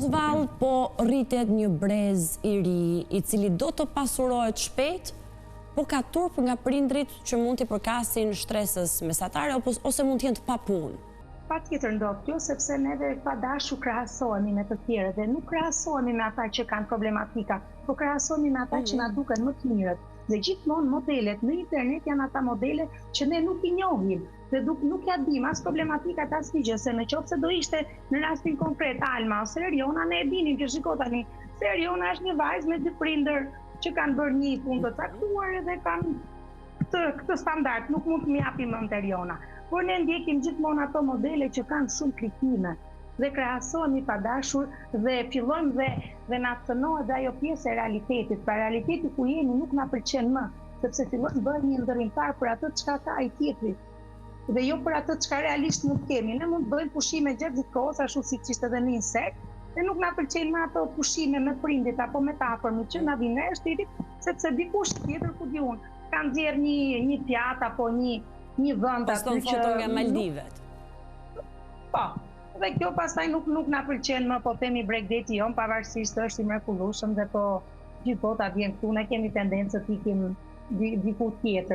Osvald, po rritet një brez i ri, i cili do të pasurohet shpejt, po ka turp nga prindrit që mund t'i përkasin shtresës mesatare ose mund t'jenë të pa punë. Patjetër ndodh kjo, sepse neve pa dashur krahasohemi me të tjerët dhe nuk krahasohemi me ata që kanë problematika, po krahasohemi me ata që na duken më të mirët. Dhe gjithmonë modelet në internet janë ata modele që ne nuk i njohim dhe nuk ja dim as problematikat as gjë, se nëse do ishte në rastin konkret Alma ose Eriona, ne e dinim që shiko tani, se Eriona është një vajzë me dy prindër që kanë bërë një punë të caktuar dhe kanë këtë standard, nuk mund të më japim mend Eriona. Por ne ndjekim gjithmonë ato modele që kanë shumë kritime dhe krahasohemi pa dashur dhe fillojmë dhe na cënohet ajo pjesë e realitetit. Pra realiteti ku jemi nuk na pëlqen më, sepse fillojmë bëjmë një ndërrimtar për atë çka ka ai tjetri. Dhe jo për atë çka realisht mund të kemi. Ne mund të bëjmë pushime gjatë kohës, ashtu siç ishte edhe në insekt, dhe nuk na pëlqejnë më ato pushime me prindit apo me të afërmit që na vinë shtëpit, sepse dikush tjetër ku di unë ka nxjerr një pjatë apo një vend aty që foto nga Maldivet. Po. Dhe kjo pastaj nuk na pëlqen më, po themi Bregdeti jon, pavarësisht është i mrekullueshëm dhe po gjithë bota vjen këtu, ne kemi tendencë të ikim diku tjetër.